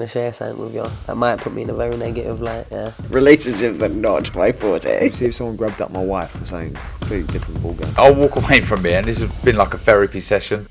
to share something with you. That might put me in a very negative light, yeah. Relationships are not my forte. See if someone grabbed up my wife or something completely different ballgame. I'll walk away from here, and this has been like a therapy session.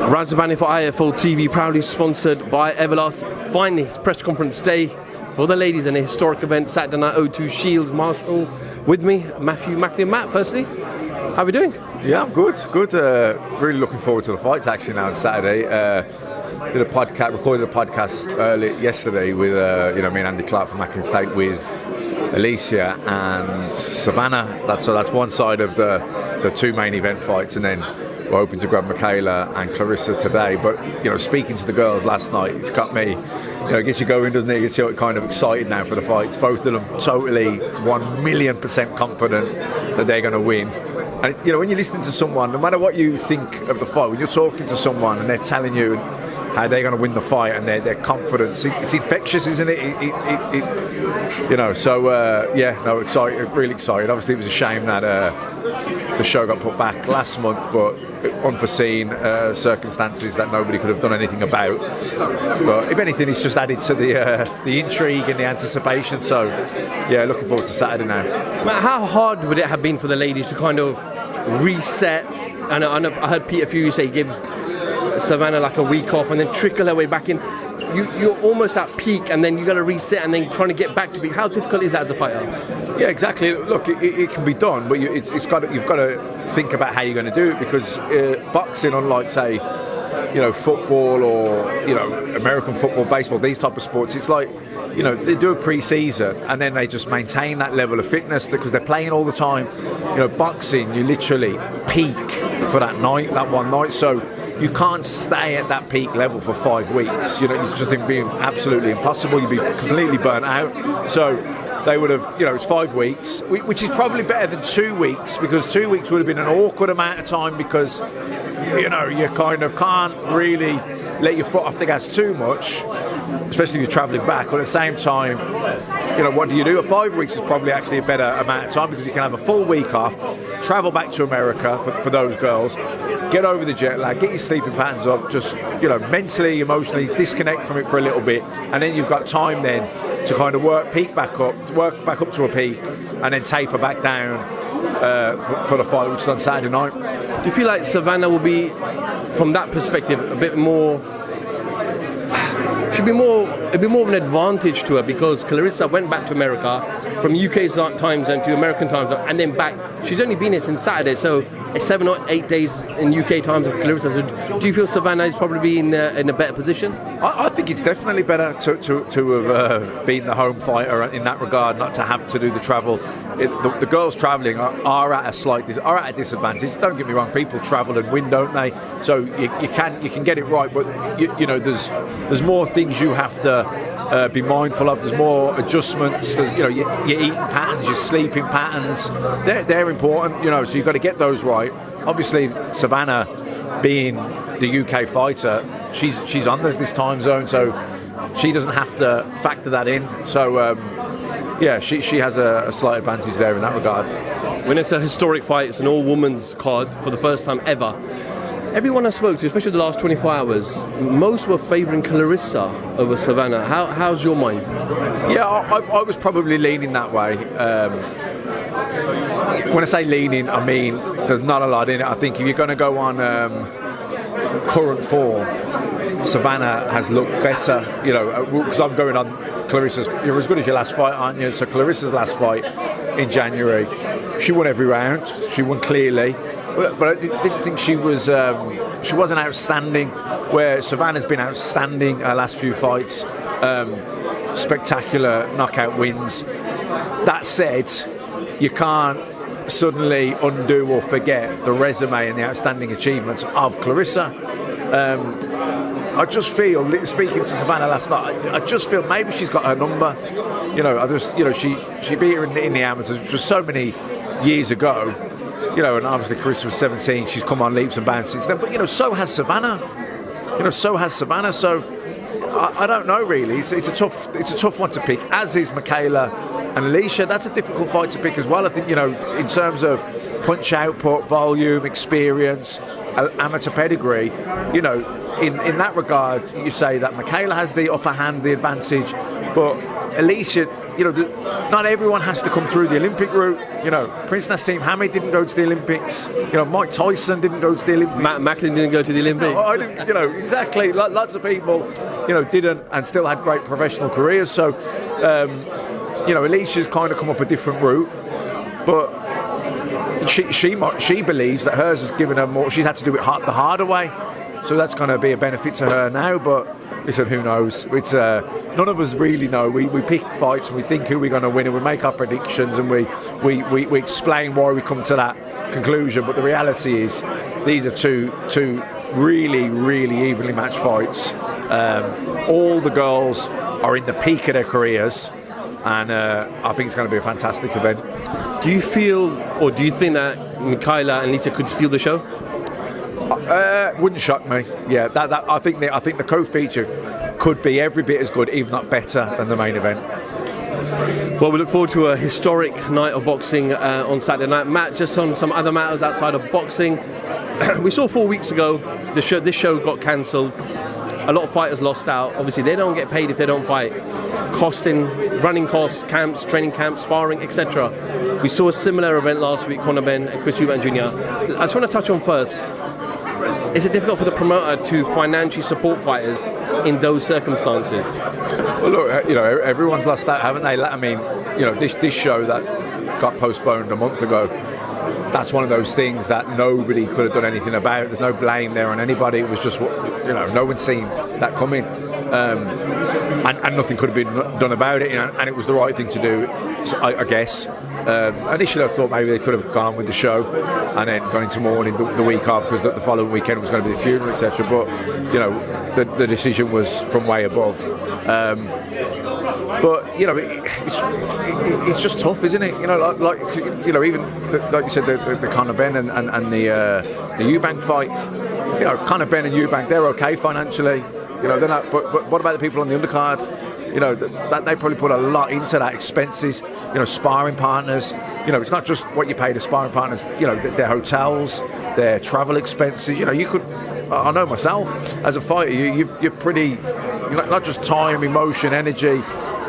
Razavani for IFL TV, proudly sponsored by Everlast. Finally, it's press conference day for the ladies in a historic event, Saturday night O2 Shields. Marshall with me, Matthew, Macklin. Matt, firstly, how are we doing? Yeah, I'm good. Really looking forward to the fights actually now on Saturday. Recorded a podcast yesterday with me and Andy Clark from Macklin State with Alicia and Savannah. That's one side of the two main event fights, and then we're hoping to grab Michaela and Clarissa today. But speaking to the girls last night, it's got me. It gets you going, doesn't it? It gets you kind of excited now for the fights. Both of them totally 1,000,000% confident that they're going to win. And when you're listening to someone, no matter what you think of the fight, when you're talking to someone and they're telling you how they're going to win the fight and their confidence, it's infectious, isn't it? Excited, really excited. Obviously, it was a shame that the show got put back last month, but unforeseen circumstances that nobody could have done anything about. But if anything, it's just added to the intrigue and the anticipation. So, yeah, looking forward to Saturday now. Matt, how hard would it have been for the ladies to kind of reset? And I heard Peter Fury say give Savannah like a week off and then trickle her way back in. You're almost at peak, and then you got to reset, and then trying to get back to peak. How difficult is that as a fighter? Yeah, exactly. Look, it can be done, but you've got to think about how you're going to do it, because boxing, unlike say, football or American football, baseball, these type of sports, it's like they do a pre-season and then they just maintain that level of fitness because they're playing all the time. Boxing, you literally peak for that one night, so you can't stay at that peak level for 5 weeks. It's just be absolutely impossible. You'd be completely burnt out. So they would have, it's 5 weeks, which is probably better than 2 weeks, because 2 weeks would have been an awkward amount of time, because you kind of can't really let your foot off the gas too much, especially if you're travelling back. But at the same time, what do you do? 5 weeks is probably actually a better amount of time, because you can have a full week off, travel back to America for those girls, get over the jet lag, get your sleeping patterns up, just mentally, emotionally disconnect from it for a little bit, and then you've got time then to kind of work back up to a peak, and then taper back down for the fight, which is on Saturday night. Do you feel like Savannah will be, from that perspective, a bit more? It'd be more of an advantage to her, because Clarissa went back to America from UK time zone to American time zone and then back. She's only been here since Saturday, so it's 7 or 8 days in UK time zone for Clarissa. So do you feel Savannah is probably in a better position? I think it's definitely better to have been the home fighter in that regard, not to have to do the travel. The girls travelling are at a disadvantage. Don't get me wrong, people travel and win, don't they? So you can get it right, but there's more things you have to be mindful of. There's more adjustments. There's your eating patterns, your sleeping patterns. They're important. So you've got to get those right. Obviously, Savannah, being the UK fighter, she's on this time zone, so she doesn't have to factor that in. So she has a slight advantage there in that regard. When it's a historic fight, it's an all-women's card for the first time ever. Everyone I spoke to, especially the last 24 hours, most were favouring Clarissa over Savannah. How's your mind? Yeah, I was probably leaning that way. When I say leaning, I mean there's not a lot in it. I think if you're going to go on current form, Savannah has looked better. Because I'm going on Clarissa's. You're as good as your last fight, aren't you? So Clarissa's last fight in January, she won every round. She won clearly. But I didn't think she wasn't outstanding, where Savannah's been outstanding her last few fights. Spectacular knockout wins. That said, you can't suddenly undo or forget the resume and the outstanding achievements of Clarissa. I just feel, speaking to Savannah last night, I just feel maybe she's got her number. She beat her in the amateurs, which was so many years ago. And obviously Clarissa was 17. She's come on leaps and bounds since then. But so has Savannah. So I don't know really. It's a tough one to pick. As is Michaela. and Alicia, that's a difficult fight to pick as well. I think, in terms of punch output, volume, experience, amateur pedigree, in that regard, you say that Michaela has the upper hand, the advantage, but Alicia, not everyone has to come through the Olympic route. Prince Nassim Hamid didn't go to the Olympics. Mike Tyson didn't go to the Olympics. Macklin didn't go to the Olympics. No, I didn't, exactly. Lots of people, didn't and still had great professional careers. So, Alicia's kind of come up a different route, but she believes that hers has given her more. She's had to do it the harder way, so that's going to be a benefit to her now. But listen, who knows? It's none of us really know. We pick fights and we think who we're going to win, and we make our predictions and we explain why we come to that conclusion. But the reality is, these are two really, really evenly matched fights. All the girls are in the peak of their careers, and I think it's going to be a fantastic event. Do you feel, or do you think that Michaela and Lisa could steal the show? Wouldn't shock me. Yeah, I think the co-feature could be every bit as good, if not better, than the main event. Well, we look forward to a historic night of boxing on Saturday night. Matt, just on some other matters outside of boxing, we saw 4 weeks ago this show got cancelled. A lot of fighters lost out. Obviously, they don't get paid if they don't fight. Costing, running costs, camps, training camps, sparring, etc. We saw a similar event last week, Conor Ben and Chris Eubank Jr. I just want to touch on first, is it difficult for the promoter to financially support fighters in those circumstances? Well, look, everyone's lost out, haven't they? I mean, this show that got postponed a month ago, that's one of those things that nobody could have done anything about. There's no blame there on anybody. It was just, no one's seen that coming. And nothing could have been done about it, and it was the right thing to do, I guess. Initially I thought maybe they could have gone on with the show and then gone into mourning the week after, because the following weekend was going to be the funeral, etc. But the decision was from way above. But it's just tough, isn't it? Even like you said, the Conor Ben and the Eubank fight. Conor Ben and Eubank, they're okay financially. They're not. But what about the people on the undercard? That they probably put a lot into that, expenses. Sparring partners. It's not just what you pay the sparring partners. Their hotels, their travel expenses. You could. I know myself as a fighter. You're pretty. Not just time, emotion, energy,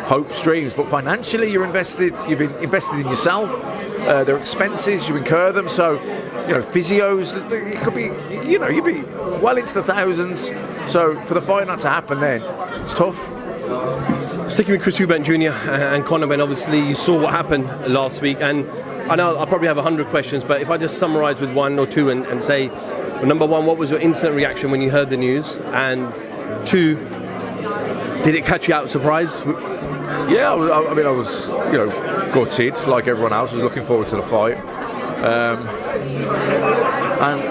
hopes, dreams, but financially you're invested. You've been invested in yourself. Their expenses, you incur them. So, physios, it could be, you'd be well into the thousands. So for the fight not to happen then, it's tough. Sticking with Chris Eubank Jr. and Conor Ben, obviously you saw what happened last week, and I know I'll probably have 100 questions, but if I just summarise with one or two and say, well, number one, what was your instant reaction when you heard the news? And two, did it catch you out of surprise? Yeah, I was gutted like everyone else. I was looking forward to the fight. And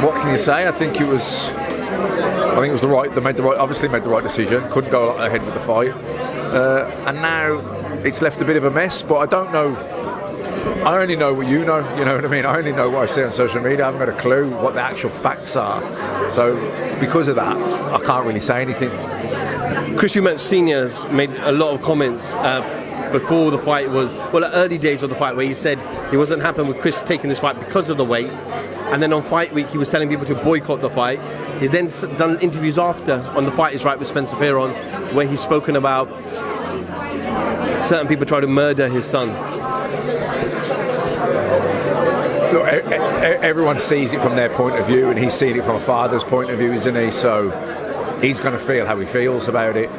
what can you say? I think it was the right. They made the right decision. Couldn't go ahead with the fight, and now it's left a bit of a mess. But I don't know. I only know what you know. You know what I mean? I only know what I see on social media. I haven't got a clue what the actual facts are. So because of that, I can't really say anything. Chris Eubank Snr made a lot of comments before the fight early days of the fight, where he said he wasn't happy with Chris taking this fight because of the weight. And then on fight week, he was telling people to boycott the fight. He's then done interviews after on The Fight Is Right with Spencer Fearon, where he's spoken about certain people trying to murder his son. Look, everyone sees it from their point of view, and he's seen it from a father's point of view, isn't he? So he's going to feel how he feels about it.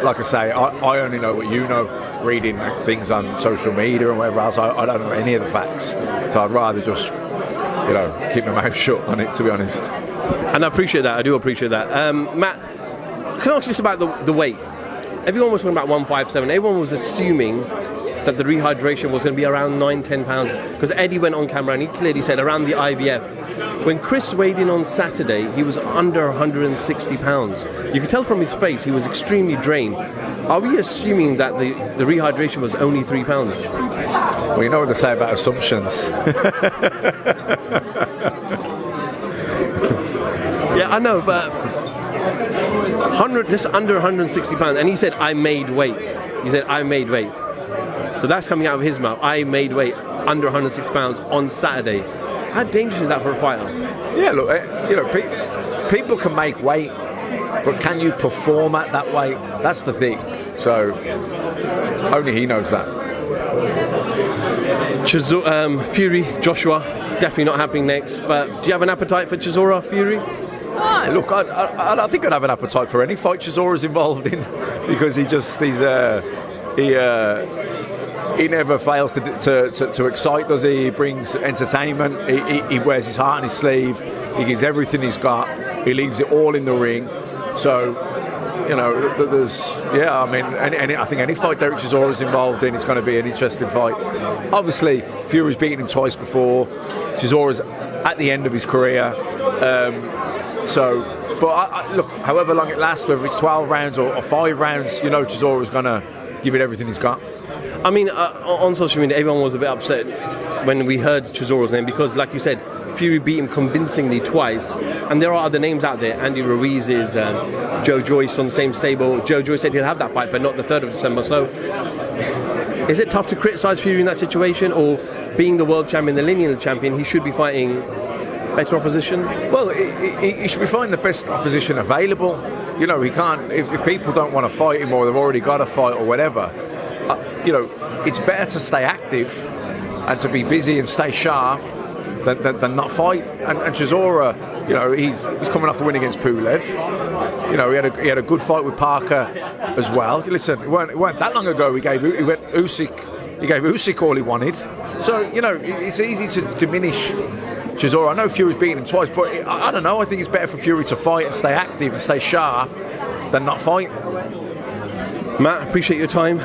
Like I say, I only know what you know, reading things on social media and whatever else. I don't know any of the facts, so I'd rather just keep my mouth shut on it, to be honest. And I appreciate that. I do appreciate that. Matt, can I ask you just about the weight? Everyone was talking about 157. Everyone was assuming that the rehydration was going to be around 9-10 pounds, because Eddie went on camera and he clearly said around the IBF. When Chris weighed in on Saturday, he was under 160 pounds. You could tell from his face he was extremely drained. Are we assuming that the rehydration was only 3 pounds? Well, you know what they say about assumptions. Yeah, I know, but just under 160 pounds, and he said I made weight. So that's coming out of his mouth. I made weight under 106 pounds on Saturday. How dangerous is that for a fighter? Yeah, look, people can make weight, but can you perform at that weight? That's the thing. So only he knows that. Fury, Joshua, definitely not happening next. But do you have an appetite for Chisora, Fury? Look, I think I'd have an appetite for any fight Chisora's involved in, because he never fails to excite, does he? He brings entertainment. He wears his heart on his sleeve. He gives everything he's got. He leaves it all in the ring. So, I think any fight Derek Chisora's involved in is going to be an interesting fight. Obviously, Fury's beaten him twice before. Chisora's at the end of his career. Look, however long it lasts, whether it's 12 rounds or 5 rounds, Chisora's going to give it everything he's got. I mean, on social media, everyone was a bit upset when we heard Chisora's name because, like you said, Fury beat him convincingly twice, and there are other names out there. Andy Ruiz's, Joe Joyce on the same stable. Joe Joyce said he'll have that fight, but not the 3rd of December. So, is it tough to criticise Fury in that situation, or being the world champion, the lineal champion, he should be fighting better opposition? Well, he should be fighting the best opposition available. He can't. If people don't want to fight him or they've already got a fight or whatever, it's better to stay active and to be busy and stay sharp than not fight. And Chisora, he's coming off a win against Pulev. He had a good fight with Parker as well. Listen, it weren't that long ago he gave Usyk all he wanted. So it's easy to diminish Chisora. I know Fury's beaten him twice, but I don't know. I think it's better for Fury to fight and stay active and stay sharp than not fight. Matt, appreciate your time.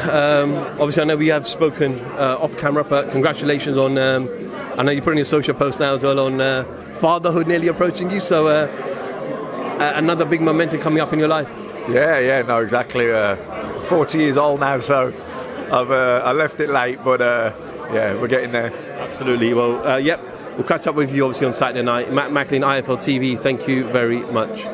Obviously, I know we have spoken off camera, but congratulations on. I know you put on your social post now as well on fatherhood nearly approaching you. So another big momentum coming up in your life. Yeah, no, exactly. 40 years old now, so I left it late, but we're getting there. Absolutely. Well, yep. We'll catch up with you obviously on Saturday night. Matt Macklin, IFL TV. Thank you very much.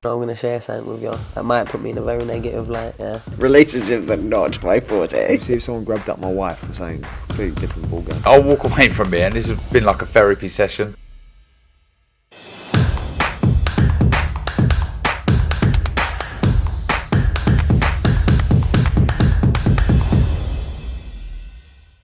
I'm going to share something with you that might put me in a very negative light, yeah. Relationships are not my forte. See if someone grabbed up my wife or something. Completely different ballgame. I'll walk away from it, and this has been like a therapy session.